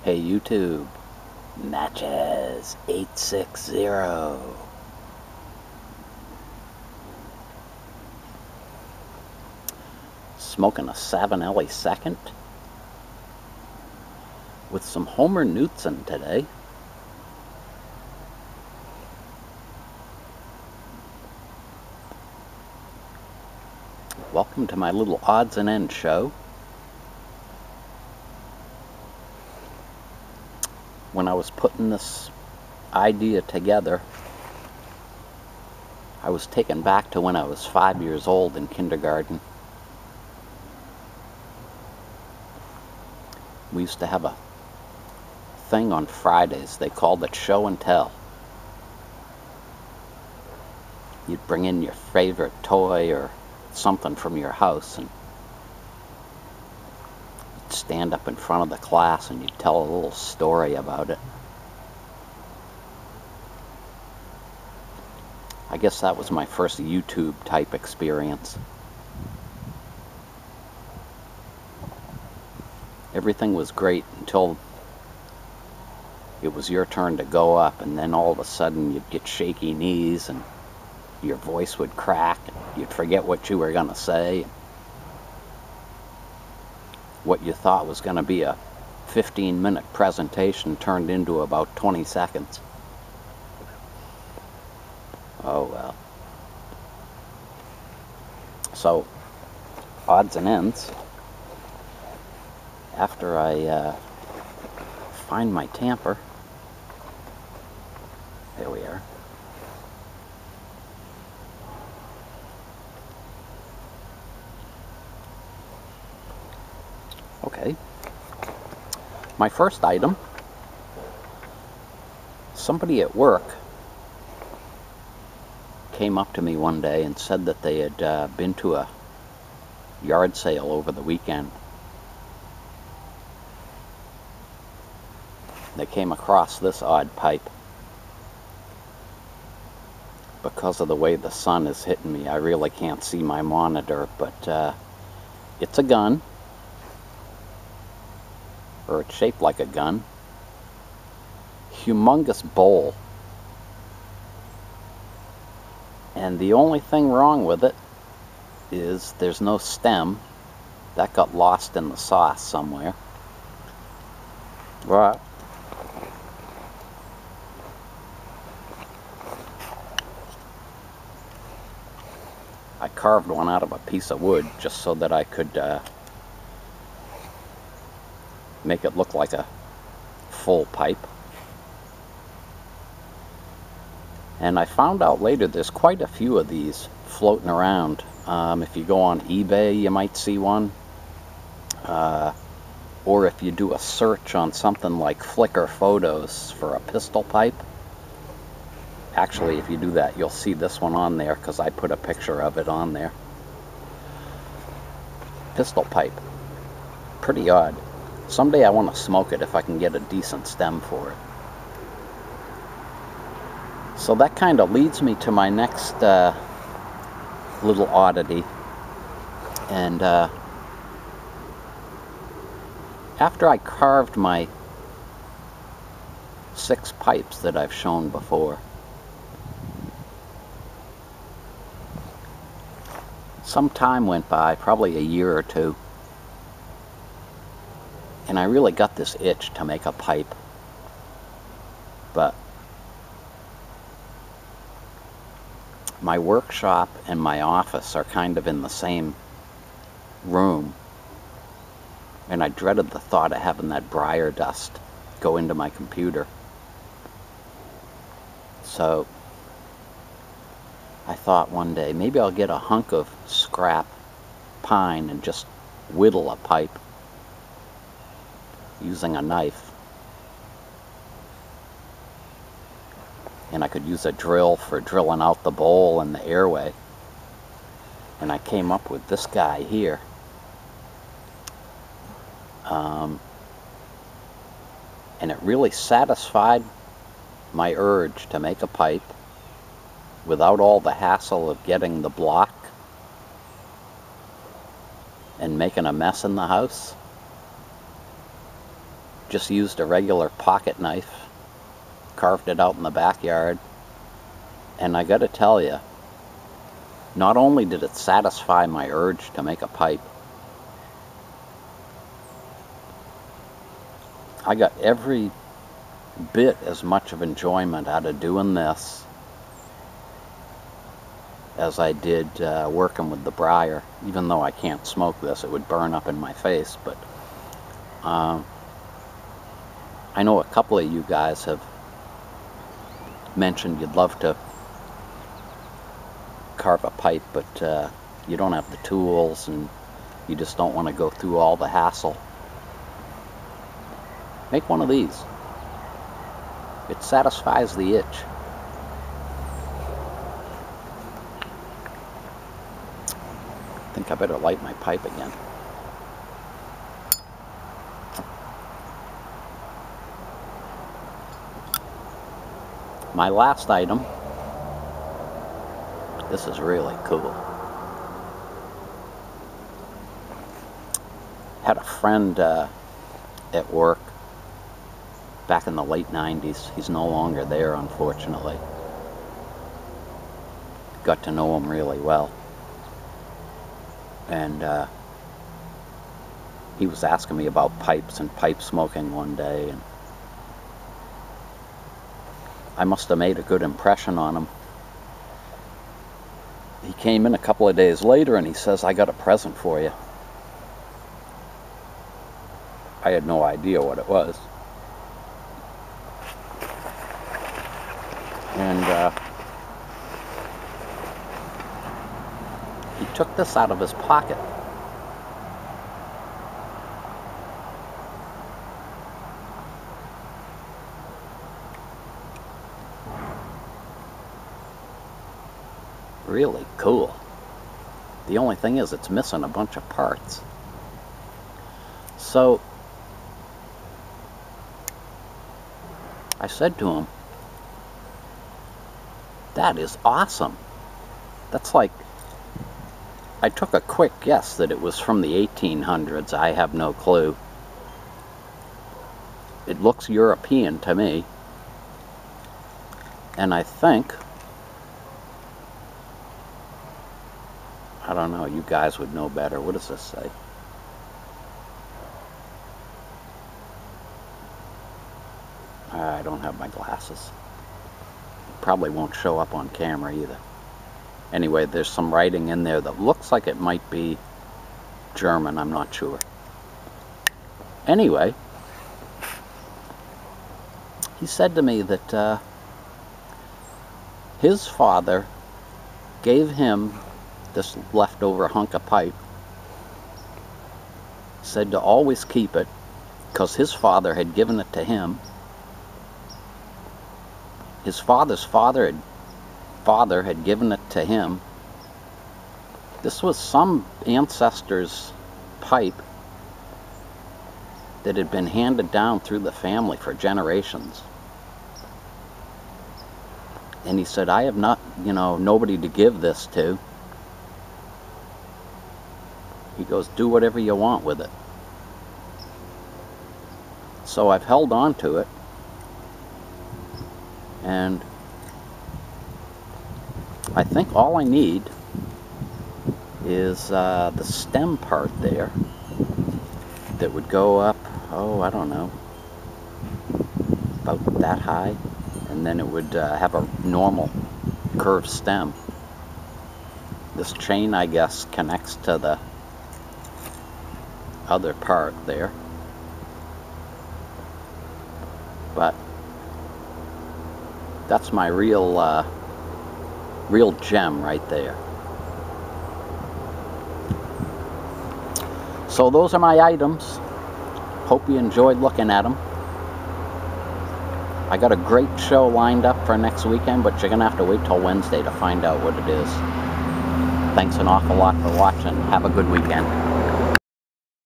Hey YouTube, Matches 860. Smoking a Savinelli second with some Homer Knudsen today. Welcome to my little odds and ends show. When I was putting this idea together, I was taken back to when I was 5 years old in kindergarten. We used to have a thing on Fridays. They called it show and tell. You'd bring in your favorite toy or something from your house and you'd stand up in front of the class and you'd tell a little story about it. I guess that was my first YouTube type experience. Everything was great until it was your turn to go up, and then all of a sudden you'd get shaky knees and your voice would crack and you'd forget what you were going to say. What you thought was going to be a 15-minute presentation turned into about 20 seconds. Oh well. So, odds and ends. After I find my tamper, there we are. Okay. My first item, somebody at work came up to me one day and said that they had been to a yard sale over the weekend. They came across this odd pipe. Because of the way the sun is hitting me, I really can't see my monitor, but it's a gun, or it's shaped like a gun. Humongous bowl. And the only thing wrong with it is there's no stem. That got lost in the sauce somewhere. Right. I carved one out of a piece of wood just so that I could make it look like a full pipe. And I found out later there's quite a few of these floating around. If you go on eBay, you might see one. Or if you do a search on something like Flickr Photos for a pistol pipe. Actually, if you do that, you'll see this one on there because I put a picture of it on there. Pistol pipe. Pretty odd. Someday I want to smoke it if I can get a decent stem for it. So that kind of leads me to my next little oddity. And after I carved my 6 pipes that I've shown before, some time went by, probably a year or two, and I really got this itch to make a pipe. But my workshop and my office are kind of in the same room, and I dreaded the thought of having that briar dust go into my computer. So I thought one day maybe I'll get a hunk of scrap pine and just whittle a pipe using a knife. And I could use a drill for drilling out the bowl and the airway. And I came up with this guy here. And it really satisfied my urge to make a pipe without all the hassle of getting the block and making a mess in the house. just used a regular pocket knife, carved it out in the backyard, and I gotta tell you, not only did it satisfy my urge to make a pipe, I got every bit as much of enjoyment out of doing this as I did working with the briar. Even though I can't smoke this, it would burn up in my face. But I know a couple of you guys have mentioned you'd love to carve a pipe, but you don't have the tools and you just don't want to go through all the hassle. Make one of these. It satisfies the itch. I think I better light my pipe again. My last item, this is really cool. Had a friend at work back in the late 90s. He's no longer there, unfortunately. Got to know him really well. And he was asking me about pipes and pipe smoking one day, and I must have made a good impression on him. He came in a couple of days later and he says, "I got a present for you." I had no idea what it was. And he took this out of his pocket. Really cool. The only thing is it's missing a bunch of parts. So I said to him, "That is awesome." That's like, I took a quick guess that it was from the 1800s. I have no clue. It looks European to me. And I think, I don't know, you guys would know better. What does this say? I don't have my glasses. Probably won't show up on camera either. Anyway, there's some writing in there that looks like it might be German. I'm not sure. Anyway, he said to me that his father gave him this leftover hunk of pipe, said to always keep it because his father had given it to him. His father's father had given it to him. This was some ancestor's pipe that had been handed down through the family for generations. And he said, "I have not, nobody to give this to." He goes, "Do whatever you want with it." So I've held on to it. And I think all I need is the stem part there that would go up, I don't know, about that high, and then it would have a normal curved stem. This chain, I guess, connects to the other part there. But that's my real gem right there. So those are my items. Hope you enjoyed looking at them. I got a great show lined up for next weekend, but you're gonna have to wait till Wednesday to find out what it is. Thanks an awful lot for watching. Have a good weekend.